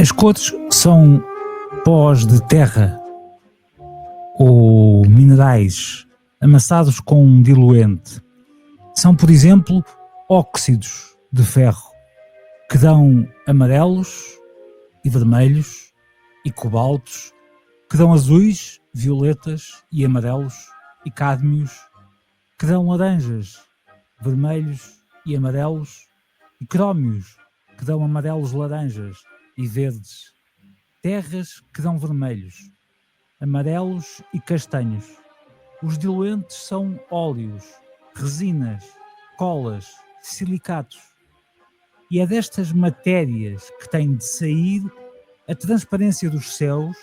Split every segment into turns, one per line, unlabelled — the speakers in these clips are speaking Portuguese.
As cores são pós de terra ou minerais amassados com um diluente. São, por exemplo, óxidos de ferro que dão amarelos e vermelhos e cobaltos, que dão azuis, violetas e amarelos e cádmios, que dão laranjas, vermelhos e amarelos e crómios, que dão amarelos, laranjas e verdes, terras que dão vermelhos, amarelos e castanhos. Os diluentes são óleos, resinas, colas, silicatos. E é destas matérias que tem de sair a transparência dos céus,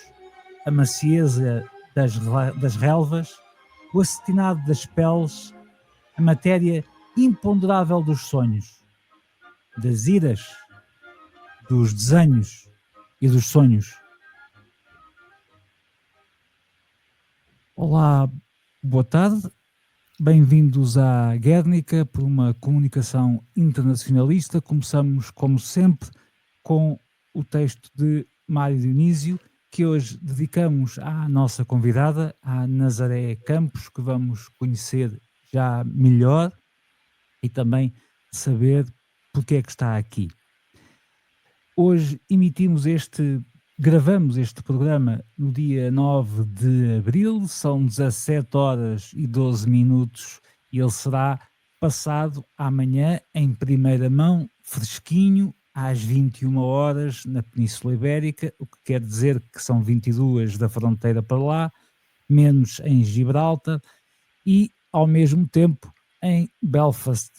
a macieza das relvas, o acetinado das peles, a matéria imponderável dos sonhos, das iras, dos desenhos e dos sonhos. Olá, boa tarde, bem-vindos à Guernica por uma comunicação internacionalista. Começamos, como sempre, com o texto de Mário Dionísio, que hoje dedicamos à nossa convidada, à Nazaré Campos, que vamos conhecer já melhor e também saber porque é que está aqui. Hoje gravamos este programa no dia 9 de abril, são 17 horas e 12 minutos e ele será passado amanhã em primeira mão, fresquinho, às 21 horas na Península Ibérica, o que quer dizer que são 22 da fronteira para lá, menos em Gibraltar e ao mesmo tempo em Belfast.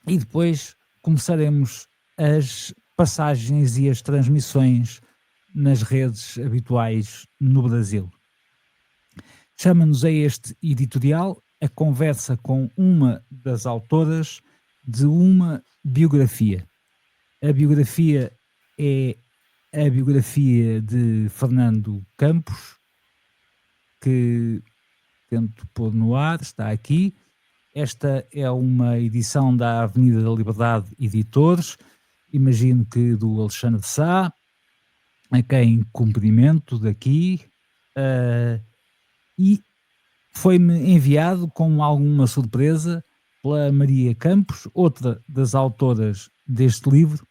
E depois começaremos as passagens e as transmissões nas redes habituais no Brasil. Chama-nos a este editorial a conversa com uma das autoras de uma biografia. A biografia é a biografia de Fernando Campos, que tento pôr no ar, está aqui. Esta é uma edição da Avenida da Liberdade Editores, imagino que do Alexandre Sá, a quem cumprimento daqui, e foi-me enviado com alguma surpresa pela Maria Campos, outra das autoras deste livro,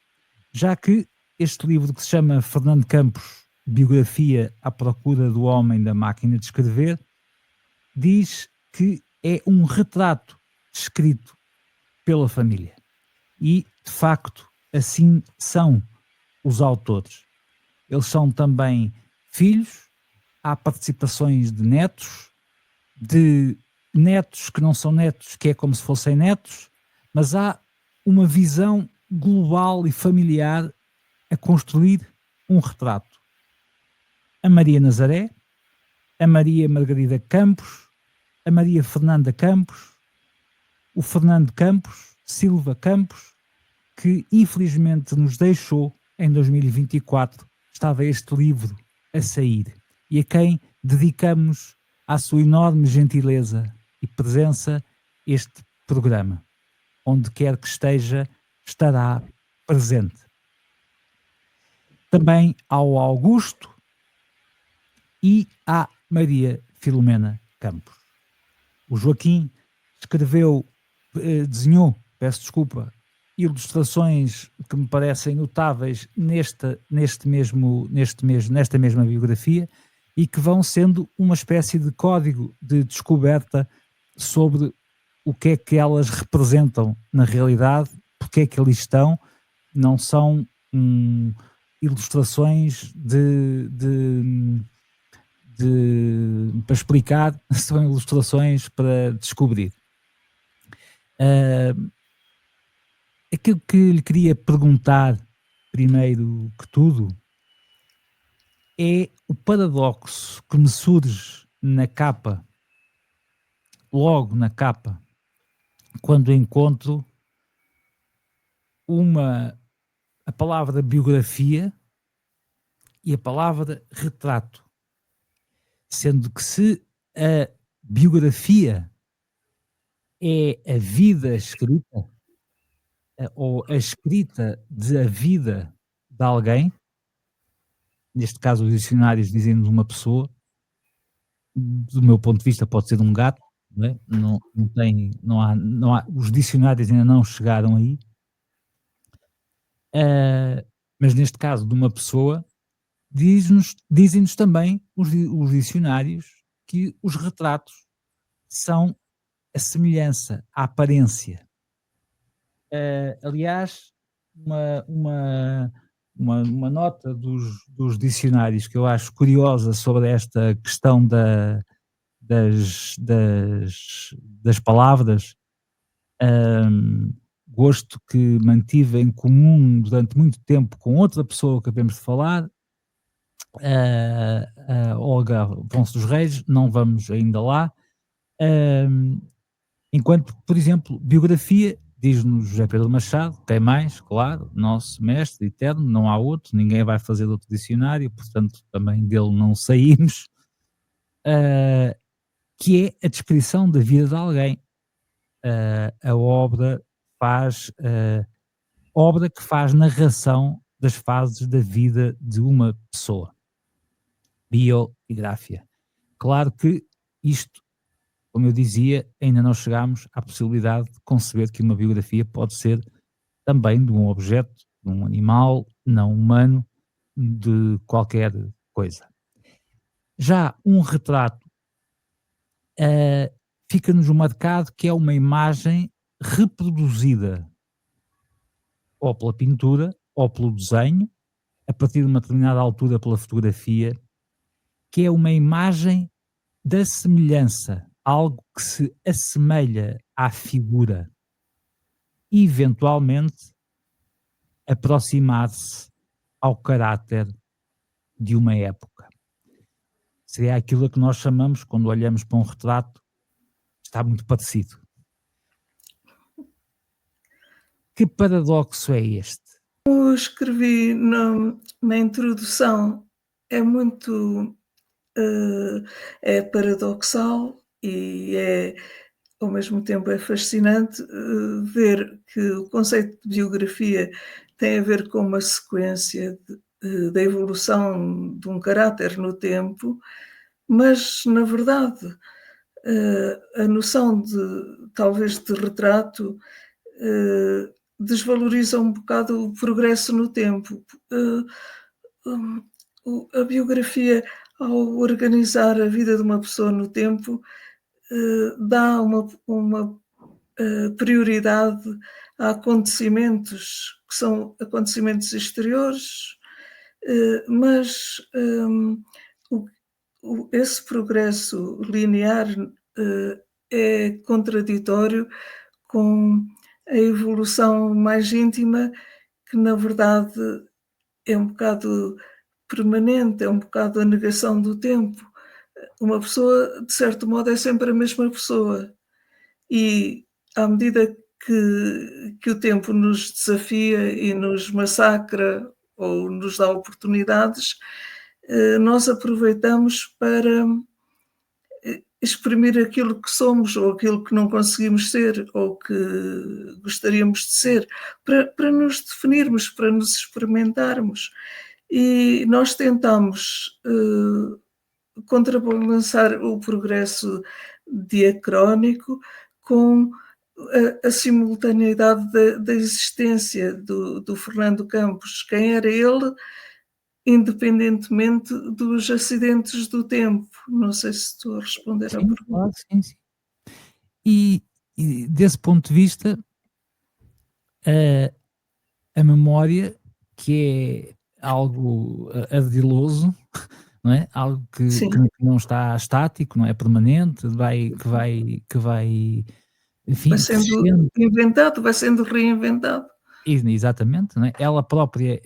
já que este livro, que se chama Fernando Campos, Biografia à Procura do Homem da Máquina de Escrever, diz que é um retrato escrito pela família. E, de facto, assim são os autores. Eles são também filhos, há participações de netos que não são netos, que é como se fossem netos, mas há uma visão global e familiar a construir um retrato. A Maria Nazaré, a Maria Margarida Campos, a Maria Fernanda Campos, o Fernando Campos, Silva Campos, que infelizmente nos deixou em 2024. Estava este livro a sair e a quem dedicamos à sua enorme gentileza e presença este programa. Onde quer que esteja, estará presente. Também ao Augusto e à Maria Filomena Campos. O Joaquim escreveu, desenhou, peço desculpa, ilustrações que me parecem notáveis nesta mesma biografia e que vão sendo uma espécie de código de descoberta sobre o que é que elas representam na realidade, porque é que ali estão, não são ilustrações para explicar, são ilustrações para descobrir. Aquilo que lhe queria perguntar, primeiro que tudo, é o paradoxo que me surge na capa, logo na capa, quando encontro a palavra biografia e a palavra retrato. Sendo que se a biografia é a vida escrita, ou a escrita da vida de alguém, neste caso os dicionários dizem-nos uma pessoa, do meu ponto de vista pode ser um gato, não é? Não há, os dicionários ainda não chegaram aí, mas neste caso de uma pessoa, dizem-nos também os dicionários que os retratos são a semelhança, a aparência. Aliás, uma nota dos dicionários que eu acho curiosa sobre esta questão das palavras, gosto que mantive em comum durante muito tempo com outra pessoa que acabamos de falar, a Olga Afonso dos Reis, não vamos ainda lá. Enquanto, por exemplo, biografia, diz-nos José Pedro Machado, tem mais, claro, nosso mestre eterno, não há outro, ninguém vai fazer outro dicionário, portanto também dele não saímos, que é a descrição da vida de alguém. A obra que faz narração das fases da vida de uma pessoa. Biografia. Claro que isto, como eu dizia, ainda não chegámos à possibilidade de conceber que uma biografia pode ser também de um objeto, de um animal não humano, de qualquer coisa. Já um retrato fica-nos marcado que é uma imagem reproduzida ou pela pintura ou pelo desenho, a partir de uma determinada altura pela fotografia, que é uma imagem da semelhança, algo que se assemelha à figura, e eventualmente aproximar-se ao caráter de uma época. Seria aquilo que nós chamamos, quando olhamos para um retrato, está muito parecido. Que paradoxo é este?
Eu escrevi na introdução, é muito é paradoxal e ao mesmo tempo é fascinante ver que o conceito de biografia tem a ver com uma sequência da evolução de um caráter no tempo, mas na verdade a noção talvez de retrato desvaloriza um bocado o progresso no tempo. A biografia, ao organizar a vida de uma pessoa no tempo, dá uma prioridade a acontecimentos que são acontecimentos exteriores, mas, o esse progresso linear, é contraditório com a evolução mais íntima, que na verdade é um bocado permanente, é um bocado a negação do tempo. Uma pessoa, de certo modo, é sempre a mesma pessoa e à medida que o tempo nos desafia e nos massacra ou nos dá oportunidades, nós aproveitamos para exprimir aquilo que somos ou aquilo que não conseguimos ser ou que gostaríamos de ser, para nos definirmos, para nos experimentarmos. E nós tentamos contrabalançar o progresso diacrónico com a simultaneidade da existência do Fernando Campos, quem era ele, independentemente dos acidentes do tempo. Não sei se estou a responder à
Sim,
pergunta.
claro, sim, sim. E desse ponto de vista, a memória, que é algo ardiloso, não é? Algo que
Sim,
não está estático, não é permanente, que vai,
vai
enfim,
sendo
crescendo.
inventado, vai sendo reinventado.
Exatamente, não é? Ela própria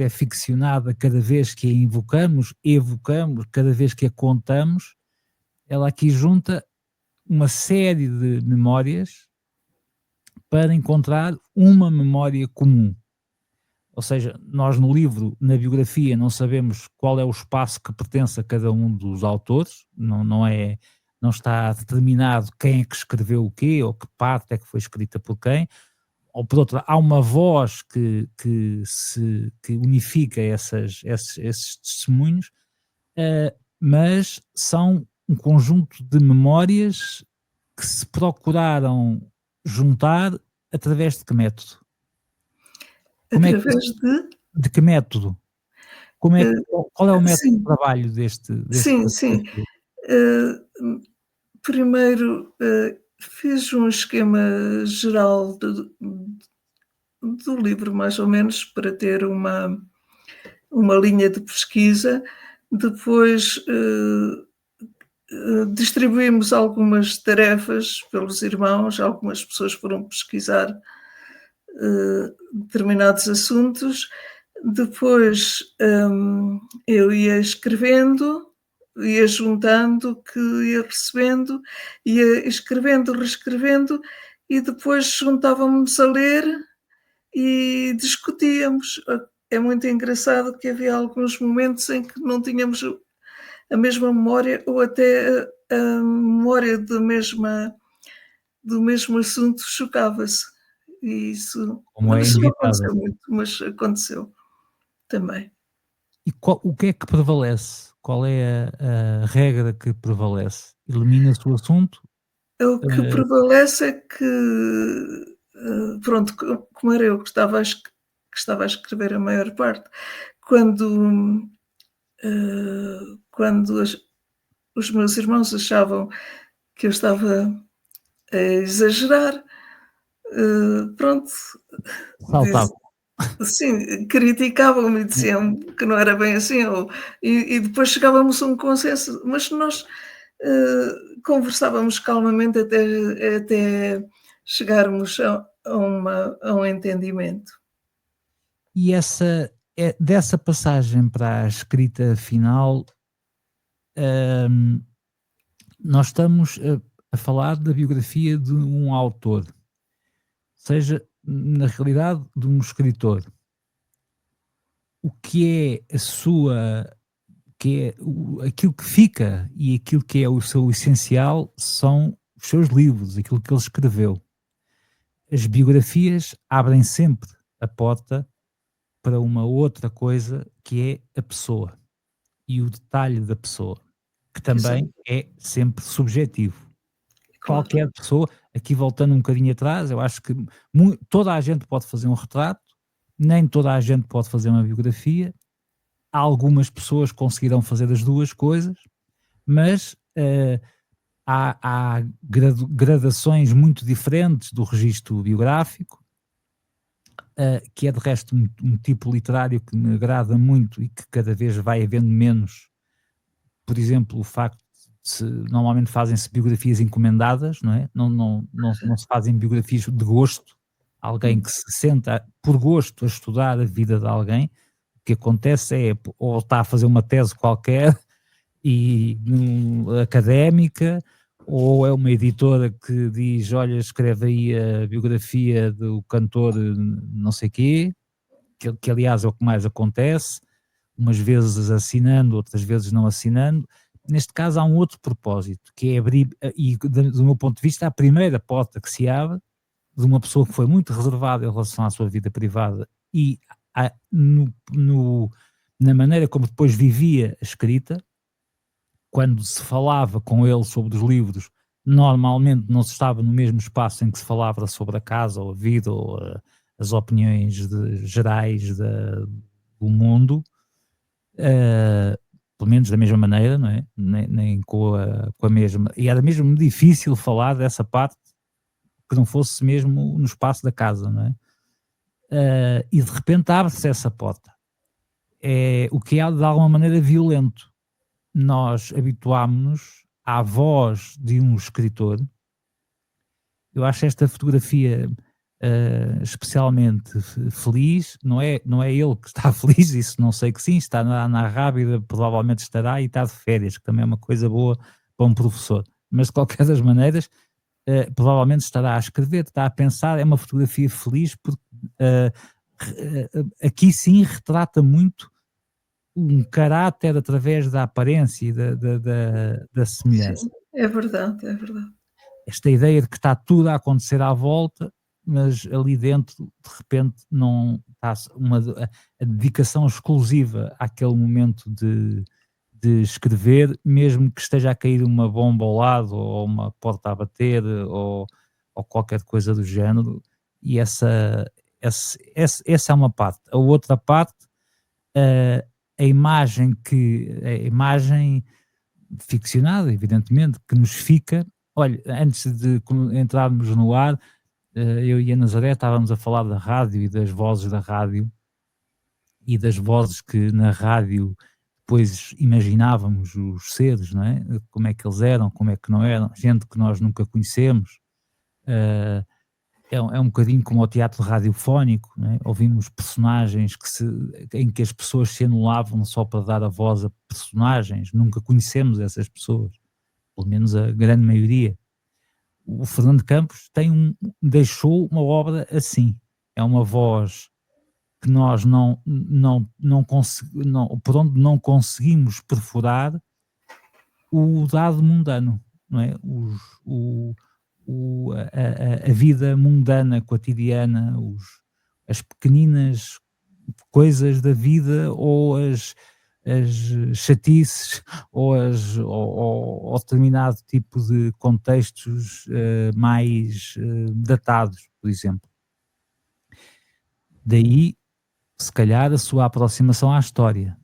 é ficcionada cada vez que a invocamos, evocamos, cada vez que a contamos, ela aqui junta uma série de memórias para encontrar uma memória comum. Ou seja, nós no livro, na biografia, não sabemos qual é o espaço que pertence a cada um dos autores, não está determinado quem é que escreveu o quê, ou que parte é que foi escrita por quem, ou por outra, há uma voz que unifica esses testemunhos, mas são um conjunto de memórias que se procuraram juntar através de que método? Como é que
Através de
De que método? Como é que
eh,
qual é o método de
sim,
trabalho deste
sim, sim. Eh, Primeiro, fiz um esquema geral do livro, mais ou menos, para ter uma linha de pesquisa. Depois, distribuímos algumas tarefas pelos irmãos, algumas pessoas foram pesquisar determinados assuntos. Depois eu ia escrevendo, ia juntando o que ia recebendo, ia escrevendo, reescrevendo e depois juntávamos a ler e discutíamos. É muito engraçado que havia alguns momentos em que não tínhamos a mesma memória ou até a memória do mesmo assunto chocava-se. E
como é
isso não
inevitável.
aconteceu muito, mas aconteceu também.
E o que é que prevalece? Qual é a regra que prevalece? Elimina-se o assunto?
O que
Eh,
prevalece é que, pronto, como era eu que estava a escrever a maior parte, quando, quando os meus irmãos achavam que eu estava a exagerar, pronto, diz
Saltava.
sim, criticavam-me e diziam que não era bem assim, e depois chegávamos a um consenso, mas nós conversávamos calmamente até chegarmos a um entendimento.
E dessa passagem para a escrita final, hum, nós estamos a falar da biografia de um autor, seja, na realidade, de um escritor. O que é a sua que é aquilo que fica e aquilo que é o seu essencial são os seus livros, aquilo que ele escreveu. As biografias abrem sempre a porta para uma outra coisa que é a pessoa e o detalhe da pessoa, que
Exato,
também é sempre subjetivo.
claro.
Qualquer pessoa, aqui voltando um bocadinho atrás, eu acho que toda a gente pode fazer um retrato, nem toda a gente pode fazer uma biografia. Algumas pessoas conseguirão fazer as duas coisas, mas há gradações muito diferentes do registro biográfico, que é de resto um tipo literário que me agrada muito e que cada vez vai havendo menos. Por exemplo, o facto de normalmente fazem-se biografias encomendadas, não é? Não se fazem biografias de gosto, alguém
Hum,
que se senta por gosto a estudar a vida de alguém. O que acontece é, ou está a fazer uma tese qualquer e académica, ou é uma editora que diz: "Olha, escreve aí a biografia do cantor não sei quê", que aliás é o que mais acontece, umas vezes assinando, outras vezes não assinando. Neste caso há um outro propósito, que é abrir, e do meu ponto de vista, a primeira porta que se abre de uma pessoa que foi muito reservada em relação à sua vida privada e na maneira como depois vivia a escrita. Quando se falava com ele sobre os livros, normalmente não se estava no mesmo espaço em que se falava sobre a casa ou a vida ou as opiniões gerais do mundo, eh, pelo menos da mesma maneira, não é? Nem com a mesma. E era mesmo difícil falar dessa parte que não fosse mesmo no espaço da casa, não é? E de repente abre-se essa porta. É, o que é de alguma maneira violento. Nós habituámos-nos à voz de um escritor. Eu acho esta fotografia, especialmente feliz. Não é ele que está feliz, isso não sei que sim, está na Rábida, provavelmente estará, e está de férias, que também é uma coisa boa para um professor. Mas de qualquer das maneiras, provavelmente estará a escrever, está a pensar, é uma fotografia feliz porque, aqui sim retrata muito um caráter através da aparência e da semelhança.
sim, é verdade, é verdade.
Esta ideia de que está tudo a acontecer à volta, mas ali dentro, de repente, não está a dedicação exclusiva àquele momento de escrever, mesmo que esteja a cair uma bomba ao lado, ou uma porta a bater, ou qualquer coisa do género, e essa é uma parte. A outra parte, eh, a imagem ficcionada, evidentemente, que nos fica. Olha, antes de entrarmos no ar, eu e a Nazaré estávamos a falar da rádio e das vozes da rádio e das vozes que na rádio depois imaginávamos os seres, não é? Como é que eles eram, como é que não eram, gente que nós nunca conhecemos. eh, é um bocadinho como o teatro radiofónico, não é? Ouvimos personagens em que as pessoas se anulavam só para dar a voz a personagens, nunca conhecemos essas pessoas, pelo menos a grande maioria. O Fernando Campos deixou uma obra assim, é uma voz que nós por onde não conseguimos perfurar o dado mundano, não é? A vida mundana, cotidiana, as pequeninas coisas da vida, ou as chatices, ou determinado tipo de contextos mais datados, por exemplo. Daí, se calhar, a sua aproximação à história,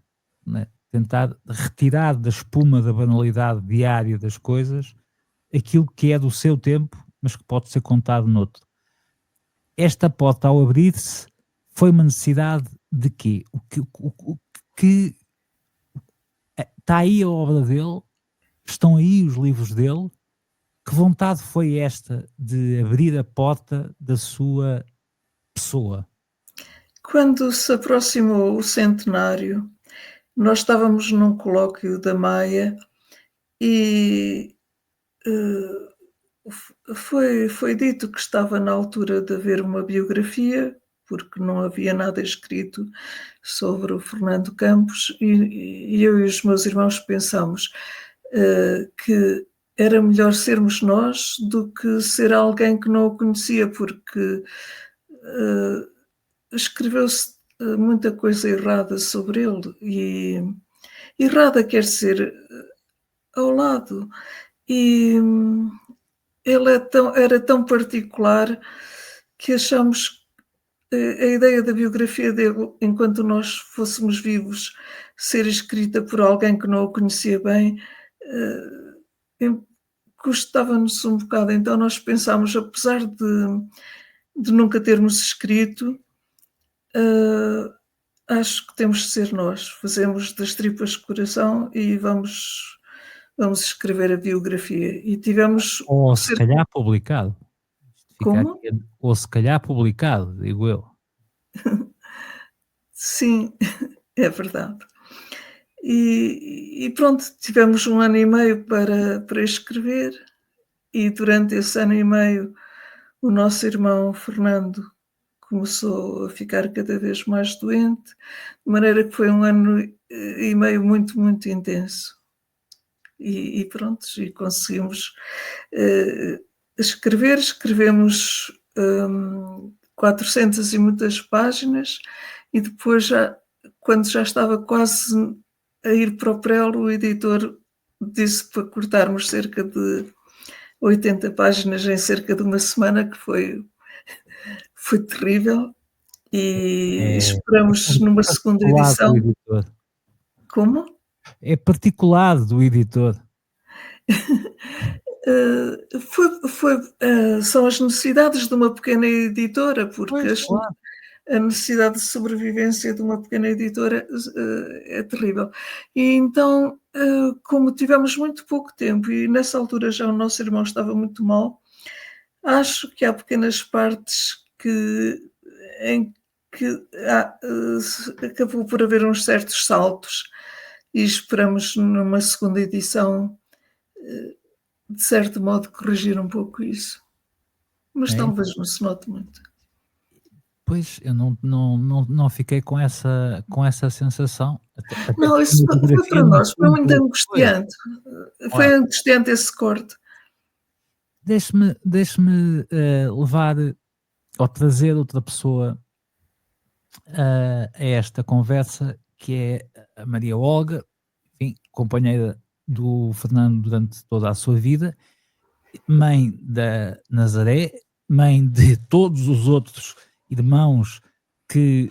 né? Tentar retirar da espuma da banalidade diária das coisas aquilo que é do seu tempo, mas que pode ser contado noutro. Esta porta, ao abrir-se, foi uma necessidade de quê? Que está aí a obra dele, estão aí os livros dele. Que vontade foi esta de abrir a porta da sua pessoa?
Quando se aproximou o centenário, nós estávamos num colóquio da Maia e, eh, foi dito que estava na altura de haver uma biografia, porque não havia nada escrito sobre o Fernando Campos, e eu e os meus irmãos pensámos, que era melhor sermos nós do que ser alguém que não o conhecia, porque, eh, escreveu-se, muita coisa errada sobre ele, e errada quer dizer, ao lado. E ele era tão particular que achamos a ideia da biografia dele, enquanto nós fôssemos vivos, ser escrita por alguém que não o conhecia bem, em custava-nos um bocado, então nós pensámos, apesar de nunca termos escrito, hã, acho que temos de ser nós, fazemos das tripas coração e vamos escrever a biografia. E tivemos
Ou se
cerca
calhar publicado. Isto fica
como?
aqui, ou se calhar publicado, digo eu.
Sim, é verdade. E pronto, tivemos 1 ano e meio para escrever e durante esse ano e meio o nosso irmão Fernando começou a ficar cada vez mais doente, de maneira que foi 1 ano e meio muito, muito intenso. E pronto, e conseguimos, eh, escrevemos, 400 e muitas páginas e depois quando já estava quase a ir para o prelo, o editor disse para cortarmos cerca de 80 páginas em cerca de 1 semana, que foi terrível, e
É
esperamos numa segunda
particular do
edição.
editor.
Como?
É particular do editor.
São as necessidades de uma pequena editora, porque
Pois, claro.
a necessidade de sobrevivência de uma pequena editora é terrível. E então, como tivemos muito pouco tempo e nessa altura já o nosso irmão estava muito mal, acho que há pequenas partes em que acabou por haver uns certos saltos e esperamos numa segunda edição, de certo modo, corrigir um pouco isso. Mas
É.
talvez não se note muito.
Pois, eu não fiquei com essa sensação, até
Não,
porque a
isso
minha
foi
biografia
para
não
nós, foi
tem
muito
pois,
angustiante. Foi
claro.
angustiante esse corte.
Deixe-me, levar ou trazer outra pessoa a esta conversa, que é a Maria Olga, enfim, companheira do Fernando durante toda a sua vida, mãe da Nazaré, mãe de todos os outros irmãos que,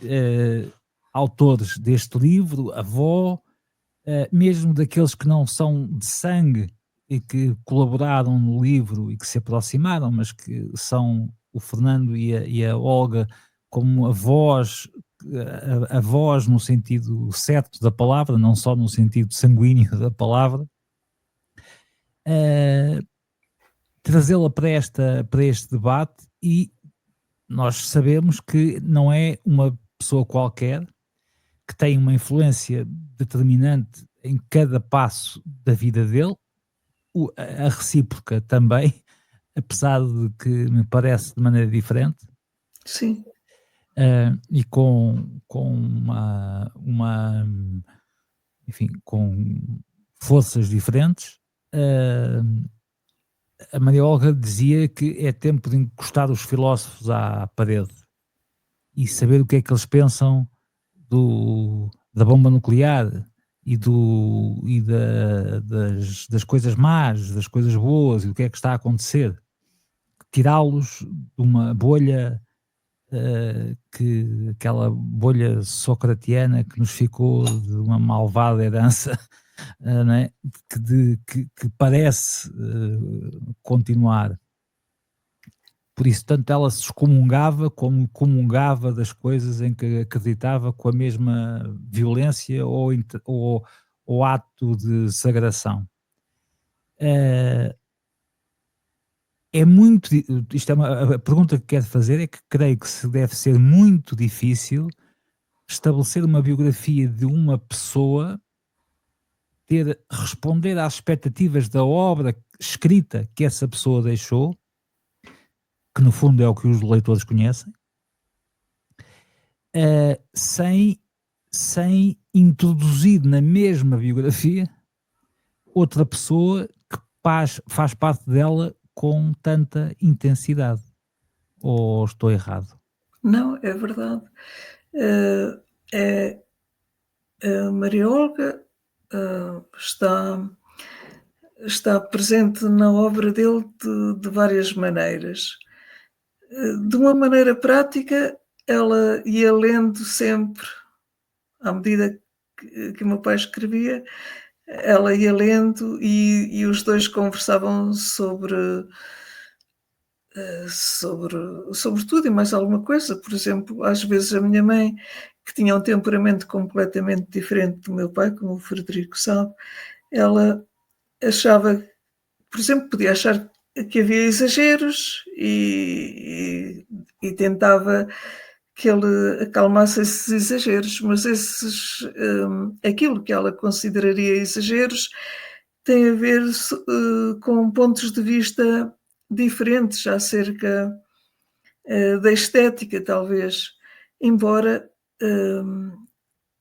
autores deste livro, avó, mesmo daqueles que não são de sangue e que colaboraram no livro e que se aproximaram, mas que são o Fernando e a Olga como a voz no sentido certo da palavra, não só no sentido sanguíneo da palavra, eh, trazê-la para este debate. E nós sabemos que não é uma pessoa qualquer, que tem uma influência determinante em cada passo da vida dele, a recíproca também, apesar de que me parece de maneira diferente,
Sim,
e com enfim, com forças diferentes. eh, a Maria Olga dizia que é tempo de encostar os filósofos à parede e saber o que é que eles pensam da bomba nuclear das coisas más, das coisas boas e do que é que está a acontecer. Tirá-los de uma bolha, aquela bolha socratiana que nos ficou de uma malvada herança, não é? Que parece continuar. Por isso, tanto ela se excomungava como comungava das coisas em que acreditava com a mesma violência ou ato de sagração. Eh, é muito di isto é uma a pergunta que quero fazer é que creio que se deve ser muito difícil estabelecer uma biografia de uma pessoa, responder às expectativas da obra escrita que essa pessoa deixou, que no fundo é o que os leitores conhecem, sem introduzir na mesma biografia outra pessoa que faz parte dela com tanta intensidade. Ou estou errado?
não, é verdade. Eh, é a Maria Olga, está presente na obra dele de várias maneiras. De uma maneira prática, ela ia lendo sempre, à medida que o meu pai escrevia, ela ia lendo e os 2 conversavam sobre sobre tudo e mais alguma coisa. Por exemplo, às vezes a minha mãe, que tinha um temperamento completamente diferente do meu pai, como o Frederico sabe, ela achava, por exemplo, podia achar que havia exageros e tentava que ele acalmasse esses exageros, mas aquilo que ela consideraria exageros tem a ver com pontos de vista diferentes acerca, da estética, talvez, embora, hum,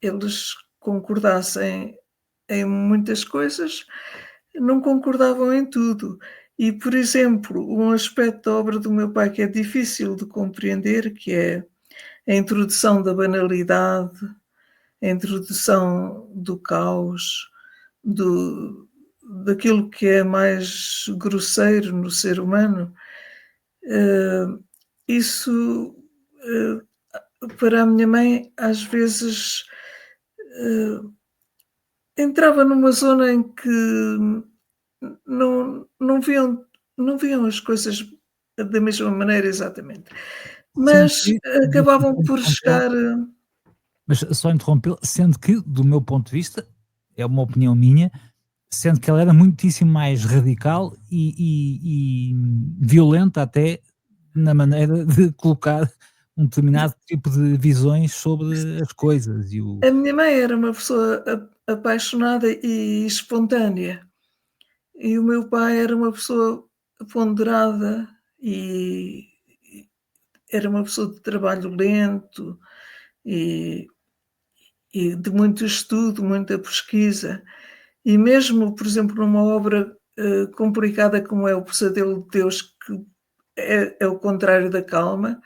eles concordassem em muitas coisas, não concordavam em tudo. E, por exemplo, um aspecto da obra do meu pai que é difícil de compreender, que é a introdução da banalidade, a introdução do caos, do daquilo que é mais grosseiro no ser humano, eh, isso, para a minha mãe, às vezes, eh, entrava numa zona em que não viam as coisas da mesma maneira exatamente,
Sendo
mas
que, deixa-me
acabavam
só
por
interrompê-lo,
chegar
mas só interrompê-lo, sendo que, do meu ponto de vista, é uma opinião minha, sendo que ela era muitíssimo mais radical e violenta até na maneira de colocar um determinado tipo de visões sobre as coisas e o
a minha mãe era uma pessoa apaixonada e espontânea, e o meu pai era uma pessoa ponderada e era uma pessoa de trabalho lento e de muito estudo, muita pesquisa. E mesmo, por exemplo, numa obra, complicada como é O Pesadelo de Deus, que é o contrário da calma,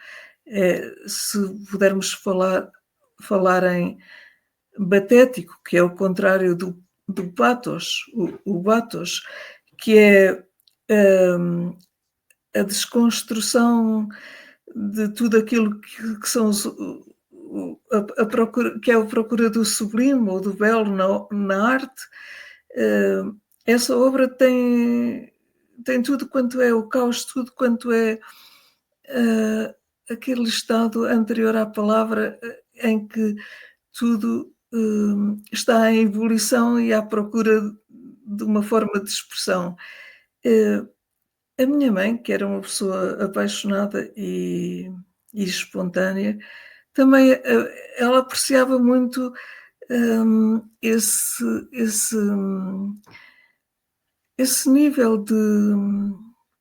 se pudermos falar em batético, que é o contrário do pathos, o bathos, que é, hum, a desconstrução de tudo aquilo que são a procura, que é a procura do sublime ou do belo na arte. eh, Essa obra tem tudo quanto é o caos, tudo quanto é aquele estado anterior à palavra, em que tudo está em ebulição e à procura de uma forma de expressão. Eh, a minha mãe, que era uma pessoa apaixonada e espontânea, também, ela apreciava muito, esse nível de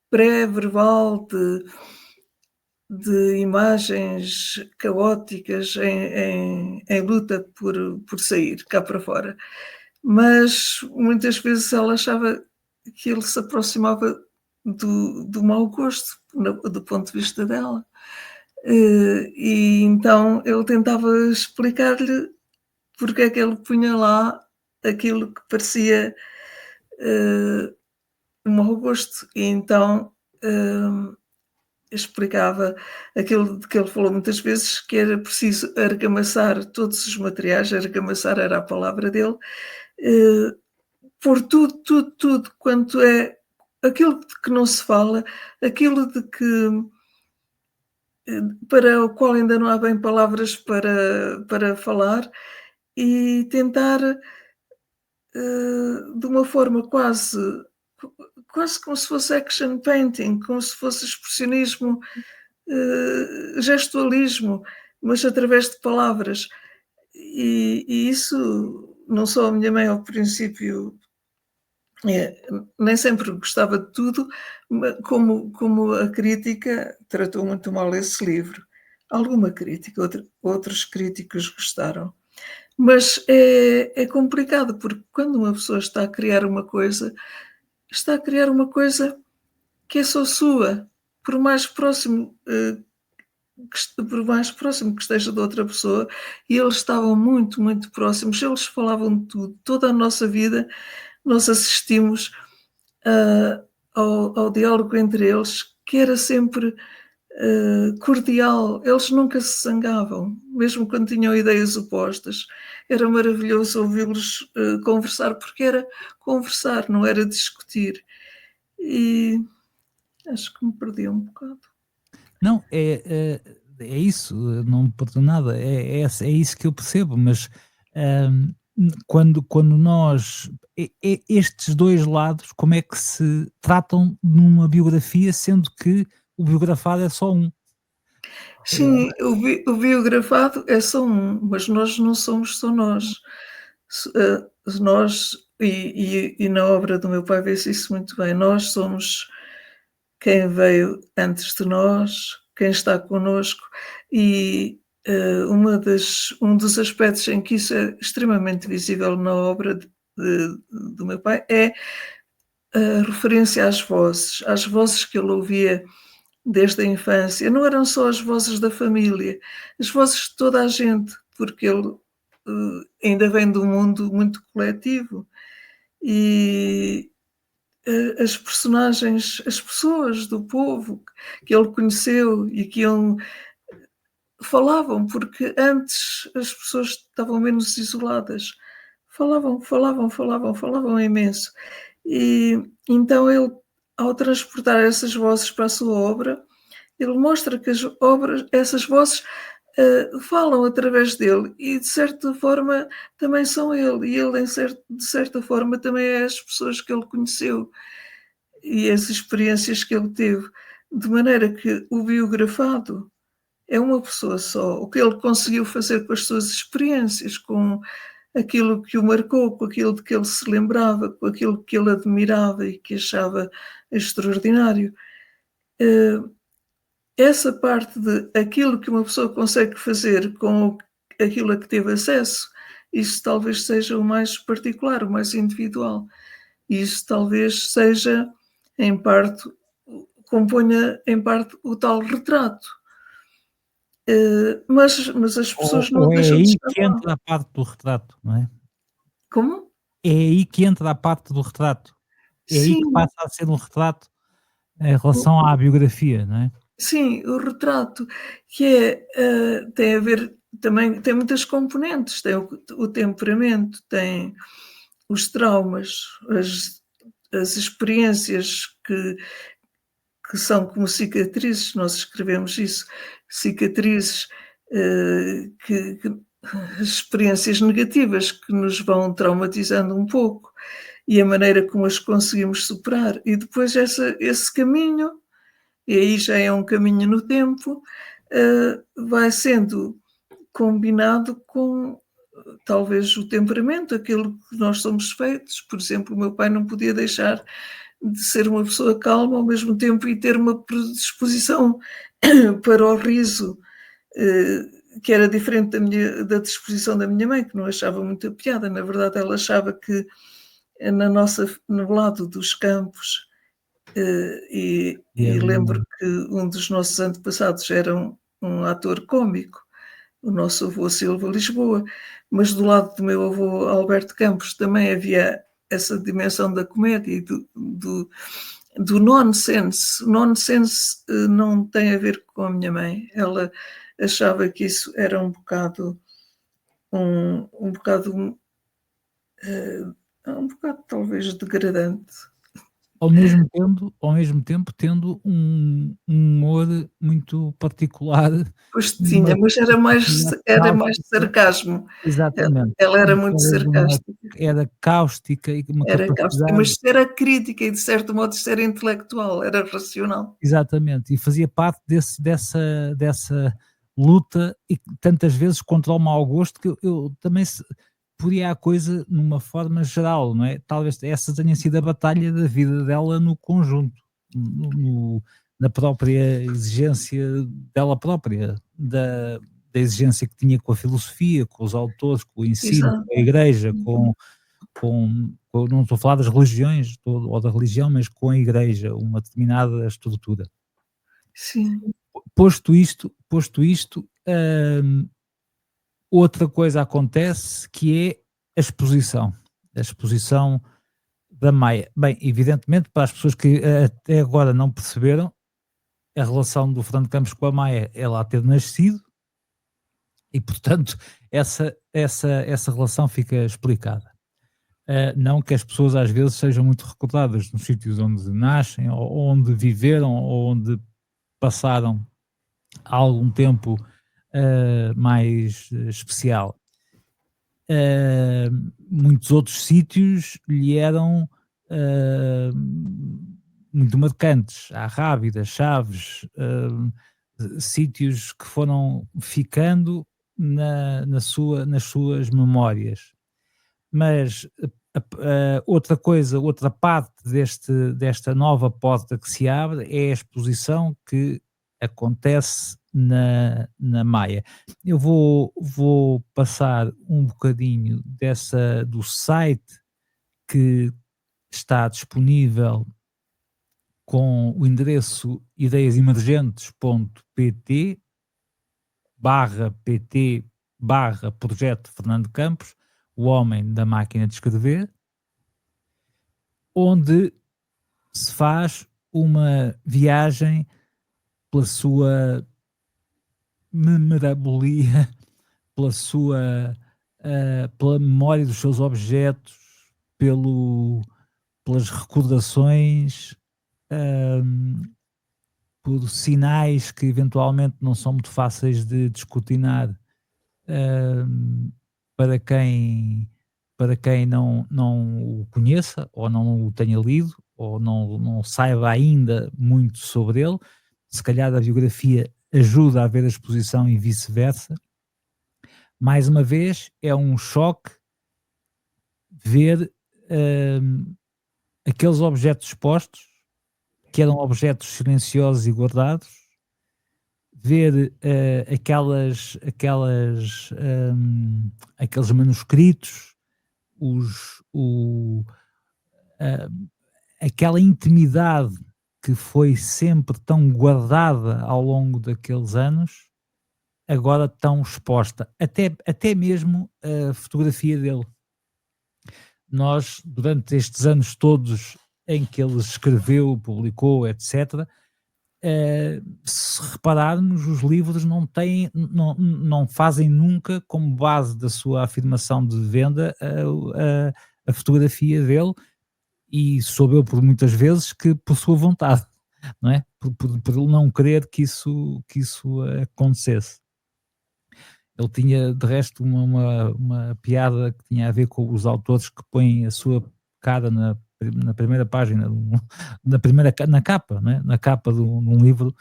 pré-verbal, de imagens caóticas em luta por sair cá para fora. Mas muitas vezes ela achava que ele se aproximava do mau gosto, do ponto de vista dela. E então ele tentava explicar-lhe porque é que ele punha lá aquilo que parecia, eh, um mau gosto. E então, explicava aquilo de que ele falou muitas vezes, que era preciso argamassar todos os materiais, argamassar era a palavra dele, eh, pôr tudo, tudo, tudo quanto é aquilo de que não se fala, aquilo de que para o qual ainda não há bem palavras para falar, e tentar, de uma forma quase como se fosse action painting, como se fosse expressionismo, gestualismo, mas através de palavras. E isso, não só a minha mãe ao princípio, nem sempre gostava de tudo, como a crítica tratou muito mal esse livro. Alguma crítica, outros críticos gostaram. Mas é complicado, porque quando uma pessoa está a criar uma coisa, está a criar uma coisa que é só sua, por mais próximo, por mais próximo que esteja da outra pessoa, e eles estavam muito, muito próximos, eles falavam de tudo, toda a nossa vida nós assistimos, ao diálogo entre eles, que era sempre, cordial, eles nunca se zangavam, mesmo quando tinham ideias opostas. Era maravilhoso ouvi-los conversar, porque era conversar, não era discutir. E acho que me perdi um bocado.
Não, é isso, não me perdoo nada, é isso que eu percebo, mas, quando nós estes 2 lados, como é que se tratam numa biografia, sendo que o biografado é só um?
Sim, o biografado é só um, mas nós não somos só nós. Nós, e na obra do meu pai vê-se isso muito bem, nós somos quem veio antes de nós, quem está connosco, e um dos aspectos em que isso é extremamente visível na obra do meu pai é a referência às vozes que ele ouvia desde a infância. Não eram só as vozes da família, as vozes de toda a gente, porque ele ainda vem de um mundo muito coletivo e as personagens, as pessoas do povo que ele conheceu e que ele falavam, porque antes as pessoas estavam menos isoladas. Falavam imenso. E então ele, ao transportar essas vozes para a sua obra, ele mostra que essas vozes falam através dele e de certa forma também são ele, e ele de certa forma também é as pessoas que ele conheceu e as experiências que ele teve, de maneira que o biografado é uma pessoa só. O que ele conseguiu fazer com as suas experiências, com aquilo que o marcou, com aquilo de que ele se lembrava, com aquilo que ele admirava e que achava extraordinário. Eh, Essa parte de aquilo que uma pessoa consegue fazer com aquilo a que teve acesso, isso talvez seja o mais particular, o mais individual. Isso talvez seja, em parte, componha em parte o tal retrato. Mas as
Ou
pessoas não
é
deixam de
aí
estar
que
lá.
entra a parte do retrato, não é?
Como?
É aí que entra a parte do retrato. É aí que
Sim,
passa a ser um retrato em relação à biografia, não é?
sim, o retrato, que é, tem a ver também, tem muitas componentes, tem o temperamento, tem os traumas, as experiências que são como cicatrizes, nós escrevemos isso, cicatrizes, as experiências negativas que nos vão traumatizando um pouco e a maneira como as conseguimos superar. E depois esse caminho, e aí já é um caminho no tempo, vai sendo combinado com talvez o temperamento, aquilo que nós somos feitos. Por exemplo, o meu pai não podia deixar de ser uma pessoa calma ao mesmo tempo e ter uma predisposição para o riso, eh, que era diferente da disposição da minha mãe, que não achava muita piada. Na verdade, ela achava que no lado dos campos,
E
e
havia
lembro que um dos nossos antepassados era um ator cômico, o nosso avô Silva Lisboa, mas do lado do meu avô Alberto Campos também havia essa dimensão da comédia e do nonsense. O nonsense não tem a ver com a minha mãe. Ela achava que isso era um bocado, um bocado talvez degradante.
ao mesmo tempo tendo um humor muito particular,
Pois tinha,
uma
mas
capacidade
era mais
cáustica,
sarcasmo.
exatamente,
Ela era muito sarcástica.
era cáustica e com uma
Era cáustica,
capacidade,
mas isso era crítica e de certo modo isso era intelectual, era racional.
exatamente, e fazia parte dessa luta e que tantas vezes contra o mau gosto, que eu também se poria a coisa numa forma geral, não é? Talvez essa tenha sido a batalha da vida dela no conjunto, no na própria exigência dela própria, da exigência que tinha com a filosofia, com os autores, com o ensino,
Exato.
com a igreja,
Uhum.
não estou a falar das religiões ou da religião, mas com a igreja, uma determinada estrutura.
Sim,
Posto isto, outra coisa acontece que é a exposição da Maia. Bem, evidentemente para as pessoas que até agora não perceberam, a relação do Fernando Campos com a Maia é lá ter nascido e, portanto, essa relação fica explicada. Não que as pessoas às vezes sejam muito recordadas nos sítios onde nascem, ou onde viveram, ou onde passaram algum tempo mais especial. Muitos outros sítios lhe eram ah, muito marcantes. A Rábida, Chaves, sítios que foram ficando nas suas memórias. Mas outra coisa, outra parte desta nova porta que se abre é a exposição que acontece na Maia. Eu vou passar um bocadinho do site que está disponível com o endereço ideiasemergentes.pt/projeto Fernando Campos, o homem da máquina de escrever, onde se faz uma viagem pela sua memorabilia, pela memória dos seus objetos, pelas recordações, hum, por sinais que eventualmente não são muito fáceis de descortinar, hum, para quem, para quem não o conheça, ou não o tenha lido, ou não saiba ainda muito sobre ele. Se calhar a biografia ajuda a ver a exposição e vice-versa. Mais uma vez, é um choque ver aqueles objetos expostos, que eram objetos silenciosos e guardados, ver aqueles manuscritos, os, o, ah, aquela intimidade que foi sempre tão guardada ao longo daqueles anos, agora tão exposta, até mesmo a fotografia dele. Nós, durante estes anos todos em que ele escreveu, publicou, etc., se repararmos, os livros não fazem nunca como base da sua afirmação de venda a fotografia dele, e soube eu por muitas vezes que por sua vontade, não é? Por ele não querer que isso acontecesse. Ele tinha, de resto, uma piada que tinha a ver com os autores que põem a sua cara na primeira página, na capa, não é? Na capa de um livro,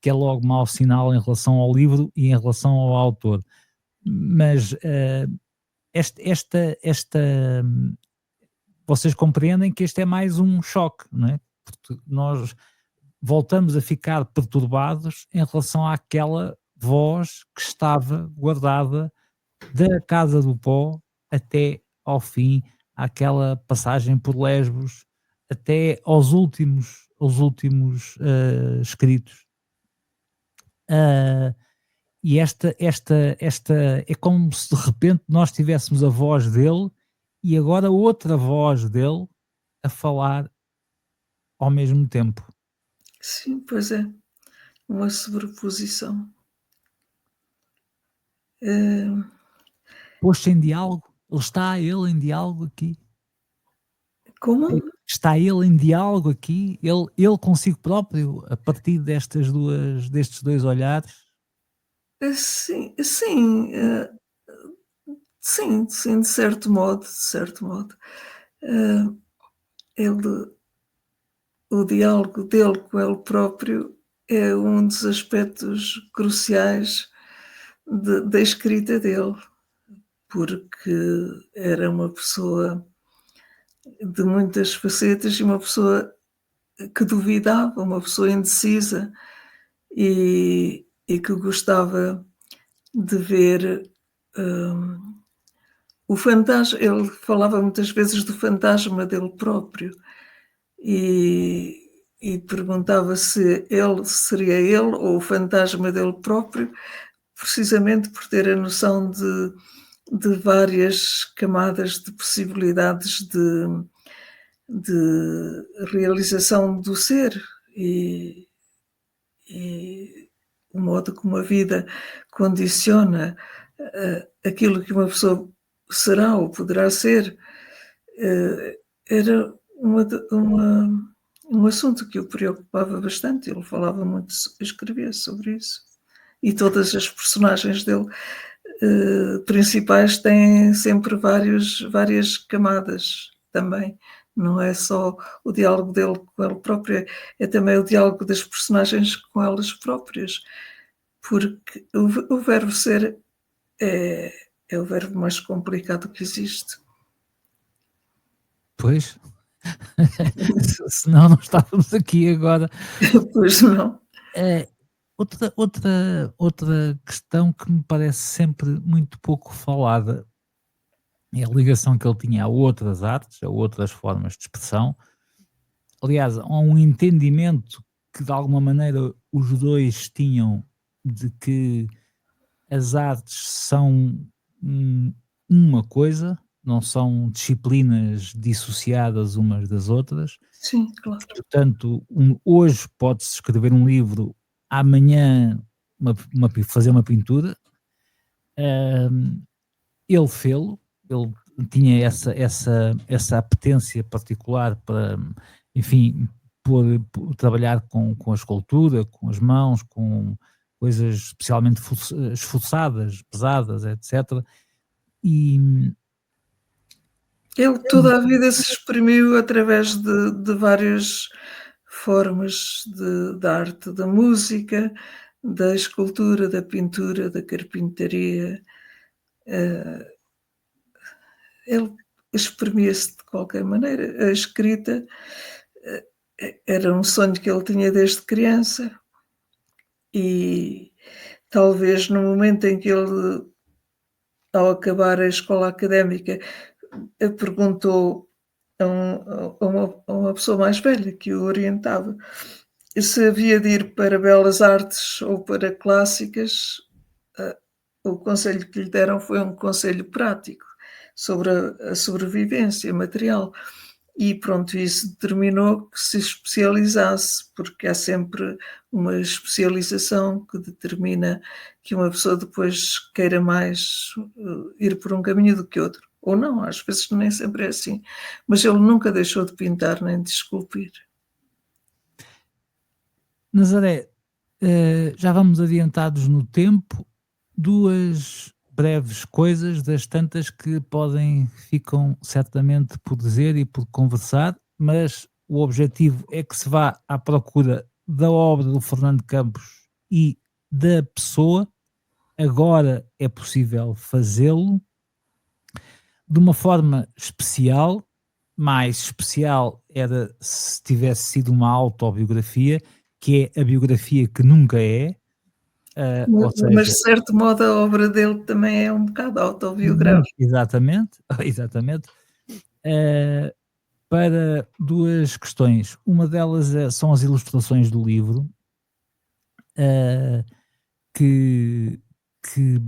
que é logo mau sinal em relação ao livro e em relação ao autor. Mas vocês compreendem que este é mais um choque, não é? Porque nós voltamos a ficar perturbados em relação àquela voz que estava guardada da Casa do Pó até ao fim, àquela passagem por Lesbos, até aos últimos escritos. E esta é como se de repente nós tivéssemos a voz dele e agora outra voz dele a falar ao mesmo tempo.
Sim, pois é, uma sobreposição.
Pôs-se em diálogo, está ele em diálogo aqui.
Como?
Está ele em diálogo aqui, ele consigo próprio, a partir destes dois olhares.
Sim, sim, sim, sim, de certo modo, de certo modo. Ele O diálogo dele com ele próprio é um dos aspectos cruciais da escrita dele, porque era uma pessoa de muitas facetas e uma pessoa que duvidava, uma pessoa indecisa e que gostava de ver, o fantasma. Ele falava muitas vezes do fantasma dele próprio e perguntava se ele seria ele ou o fantasma dele próprio, precisamente por ter a noção de várias camadas de possibilidades de realização do ser. e o modo como a vida condiciona, aquilo que uma pessoa será ou poderá ser, era um assunto que o preocupava bastante. Ele falava muito, escrevia sobre isso. E todas as personagens dele, principais, têm sempre várias camadas também. Não é só o diálogo dele com ele próprio, é também o diálogo das personagens com elas próprias, porque o verbo ser é, é o verbo mais complicado que existe.
Pois, senão não estávamos aqui agora.
Pois não.
Eh, outra questão que me parece sempre muito pouco falada é a ligação que ele tinha a outras artes, a outras formas de expressão. Aliás, há um entendimento que de alguma maneira os 2 tinham de que as artes são um uma coisa, não são disciplinas dissociadas umas das outras.
Sim, claro.
Portanto, hoje pode-se escrever um livro, amanhã fazer uma pintura. Hã, ele fê-lo, ele tinha essa apetência particular para, enfim, trabalhar com a escultura, com as mãos, com coisas especialmente esforçadas, pesadas, etcétera. E
Ele toda a vida se exprimiu através de várias formas da arte, da música, da escultura, da pintura, da carpintaria. Ele exprimia-se de qualquer maneira. A escrita, era um sonho que ele tinha desde criança e talvez no momento em que ele, ao acabar a escola académica, perguntou a uma pessoa mais velha que o orientava se havia de ir para belas artes ou para clássicas. ah, o conselho que lhe deram foi um conselho prático sobre a sobrevivência material. E pronto, isso determinou que se especializasse, porque há sempre uma especialização que determina que uma pessoa depois queira mais, ir por um caminho do que outro. Ou não, às vezes nem sempre é assim. Mas ele nunca deixou de pintar nem de esculpir.
Nazaré, já vamos adiantados no tempo. 2 breves coisas das tantas que ficam certamente por dizer e por conversar, mas o objetivo é que se vá à procura da obra do Fernando Campos e da pessoa. Agora é possível fazê-lo de uma forma especial. Mais especial era se tivesse sido uma autobiografia, que é a biografia que nunca é,
Ma
ou
mas
seja,
de certo modo a obra dele também é um bocado autobiográfica.
exatamente, exatamente, eh, para 2 questões. Uma delas são as ilustrações do livro, eh, que que,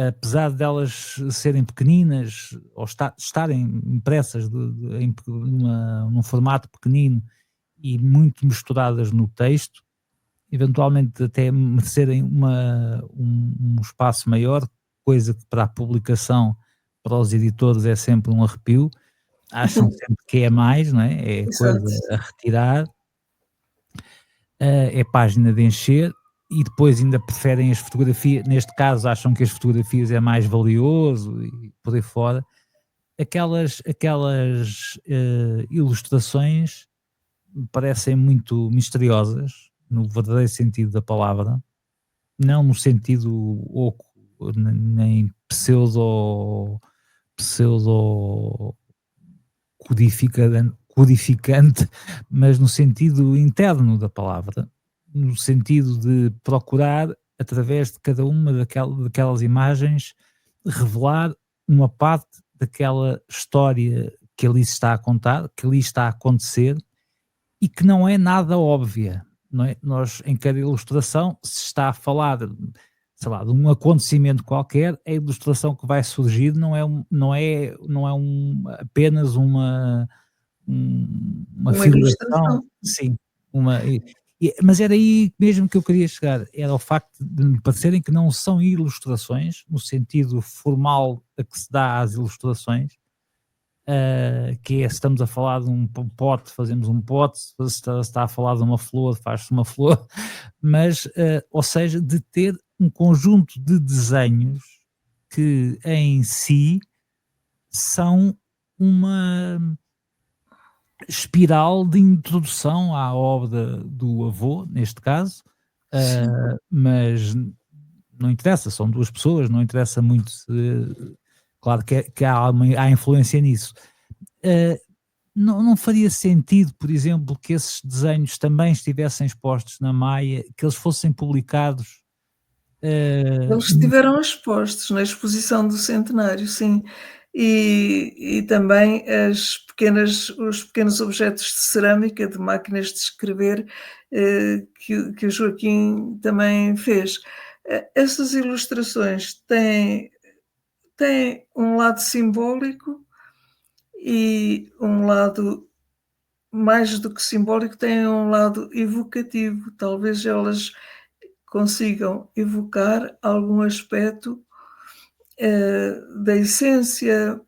apesar delas serem pequeninas ou estarem impressas num formato pequenino e muito misturadas no texto, eventualmente até merecerem um espaço maior, coisa que para a publicação, para os editores é sempre um arrepio, acham sempre que é mais, não é? É coisa
Exato.
a retirar, é página de encher e depois ainda preferem as fotografias, neste caso acham que as fotografias é mais valioso e por aí fora. Aquelas ilustrações parecem muito misteriosas, no verdadeiro sentido da palavra, não no sentido oco, nem pseudo codificante, mas no sentido interno da palavra, no sentido de procurar, através de cada uma daquelas imagens, revelar uma parte daquela história que ali se está a contar, que ali está a acontecer e que não é nada óbvia, não é? Nós, em cada ilustração, se está a falar, sei lá, de um acontecimento qualquer, a ilustração que vai surgir apenas uma
Uma
figuração,
ilustração.
sim, uma Mas era aí mesmo que eu queria chegar, era o facto de me parecerem que não são ilustrações, no sentido formal a que se dá às ilustrações, que é se estamos a falar de um pote, fazemos um pote, se está a falar de uma flor, faz-se uma flor, mas, ou seja, de ter um conjunto de desenhos que em si são uma espiral de introdução à obra do avô, neste caso,
Sim.
mas não interessa, são 2 pessoas, não interessa muito se claro que há influência nisso. Eh, não faria sentido, por exemplo, que esses desenhos também estivessem expostos na Maia, que eles fossem publicados,
Eles
no
estiveram expostos na exposição do centenário, sim. E também os pequenos objetos de cerâmica, de máquinas de escrever, que o Joaquim também fez. Essas ilustrações têm um lado simbólico e um lado mais do que simbólico, têm um lado evocativo. Talvez elas consigam evocar algum aspecto da essência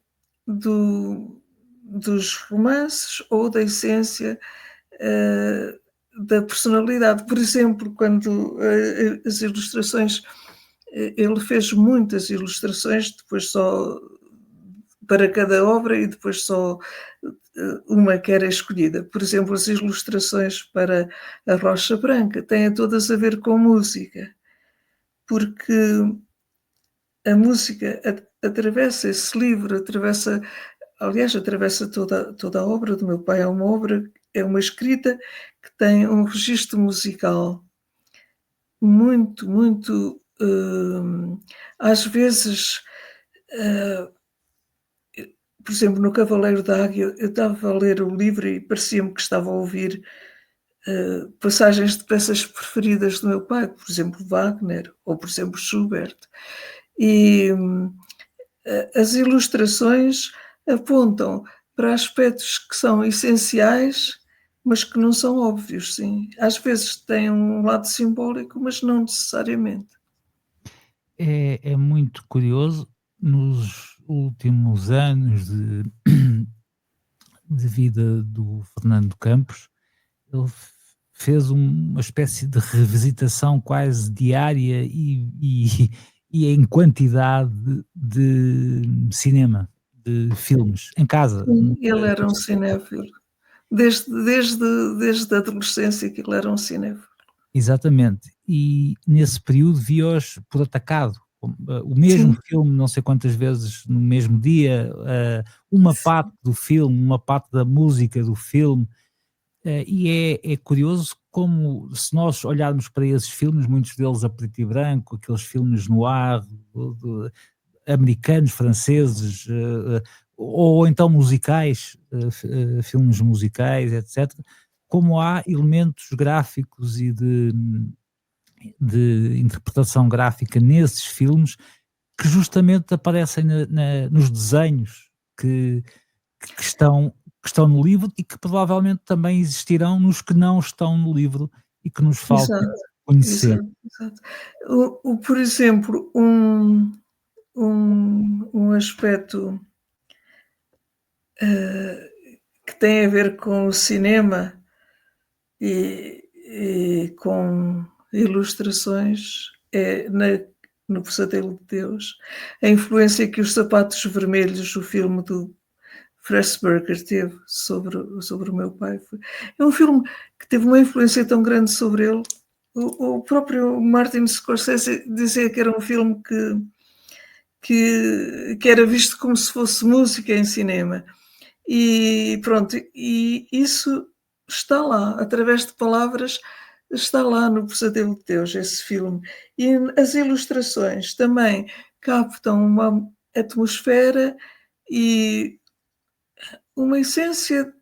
dos romances ou da essência eh, da personalidade. Por exemplo, quando as ilustrações, ele fez muitas ilustrações, depois só para cada obra e depois só uma que era escolhida. Por exemplo, as ilustrações para a Rocha Branca têm todas a ver com música, porque a música atravessa esse livro, atravessa toda a obra do meu pai. É uma escrita que tem um registro musical muito, muito, às vezes, eh, por exemplo, no Cavaleiro da Águia, eu estava a ler o livro e parecia-me que estava a ouvir passagens de peças preferidas do meu pai, por exemplo, Wagner ou, por exemplo, Schubert. E as ilustrações apontam para aspectos que são essenciais, mas que não são óbvios, sim. Às vezes têm um lado simbólico, mas não necessariamente.
é muito curioso, nos últimos anos de vida do Fernando Campos, ele fez uma espécie de revisitação quase diária e em quantidade de cinema, de filmes, em casa.
Sim, ele era um cinéfilo. Desde a adolescência que ele era um cinéfilo.
Exatamente. E nesse período vi-os por atacado. O mesmo
Sim,
filme, não sei quantas vezes no mesmo dia, uma parte do filme, uma parte da música do filme. E é curioso como, se nós olharmos para esses filmes, muitos deles a preto e branco, aqueles filmes noir, americanos, franceses, ou então musicais, filmes musicais, etc., como há elementos gráficos e de interpretação gráfica nesses filmes que justamente aparecem nos desenhos que, que estão, que estão no livro e que provavelmente também existirão nos que não estão no livro e que nos falta
exato,
conhecer.
exato, exato. Por exemplo, um aspecto, eh, que tem a ver com o cinema e com ilustrações no Pesadelo de Deus, a influência que os Sapatos Vermelhos, o filme do Pressburger, teve sobre o meu pai. É um filme que teve uma influência tão grande sobre ele. O próprio Martin Scorsese dizia que era um filme que era visto como se fosse música em cinema. E pronto, e isso está lá, através de palavras, está lá no Pesadelo de Deus, esse filme. E as ilustrações também captam uma atmosfera e uma essência,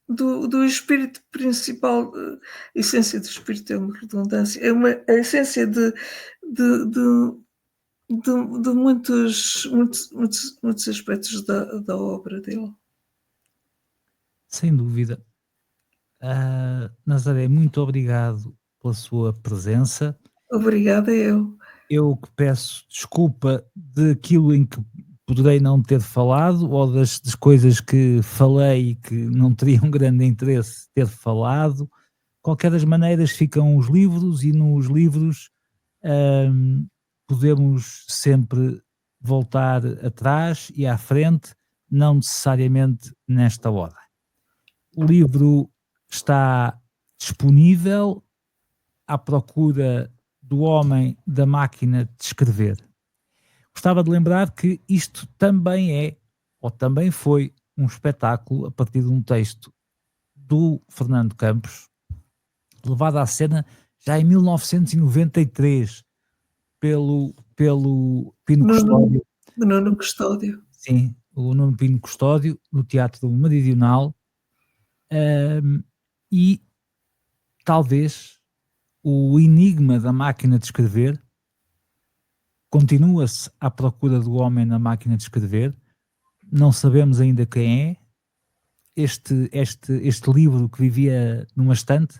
do espírito principal, essência do espírito é uma redundância, a essência de de muitos aspectos da obra dele.
Sem dúvida. Nazaré, muito obrigado pela sua presença.
Obrigada eu.
Eu que peço desculpa daquilo em que poderei não ter falado ou das coisas que falei e que não teriam grande interesse ter falado. Qualquer das maneiras, ficam os livros e nos livros, hum, podemos sempre voltar atrás e à frente, não necessariamente nesta hora. O livro está disponível à procura do homem da máquina de escrever. Gostava de lembrar que isto também é, ou também foi, um espetáculo a partir de um texto do Fernando Campos, levado à cena já em 1993 pelo Pino
Nuno
Custódio,
Nuno Custódio.
sim, o Nuno Pino Custódio, no Teatro Meridional, e talvez o enigma da máquina de escrever continua-se à procura do homem na máquina de escrever, não sabemos ainda quem é, este livro que vivia numa estante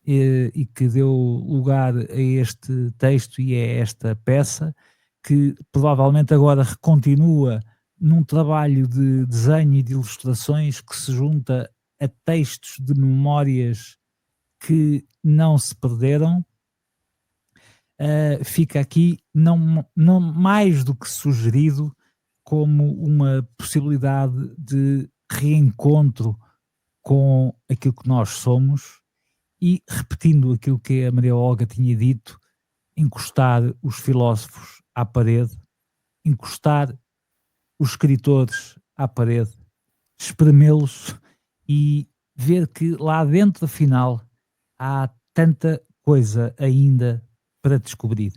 e que deu lugar a este texto e a esta peça, que provavelmente agora recontinua num trabalho de desenho e de ilustrações que se junta a textos de memórias que não se perderam. Fica aqui não mais do que sugerido como uma possibilidade de reencontro com aquilo que nós somos e, repetindo aquilo que a Maria Olga tinha dito, encostar os filósofos à parede, encostar os escritores à parede, espremê-los e ver que lá dentro, afinal, há tanta coisa ainda para descobrir.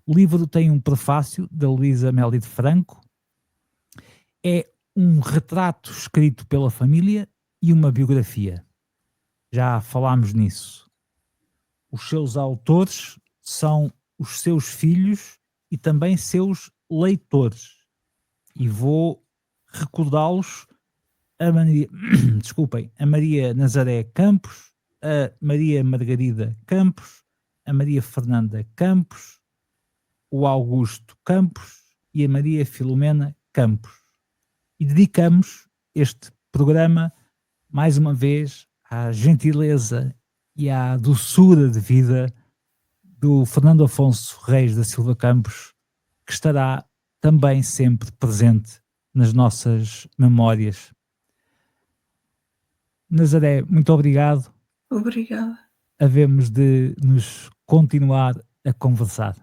O livro tem um prefácio da Luísa Meli de Franco, é um retrato escrito pela família e uma biografia. Já falámos nisso. Os seus autores são os seus filhos e também seus leitores. E vou recordá-los a Maria, desculpem, a Maria Nazaré Campos, a Maria Margarida Campos, a Maria Fernanda Campos, o Augusto Campos e a Maria Filomena Campos. E dedicamos este programa, mais uma vez, à gentileza e à doçura de vida do Fernando Afonso Reis da Silva Campos, que estará também sempre presente nas nossas memórias. Nazaré, muito obrigado.
Obrigada.
Havemos de nos continuar a conversar.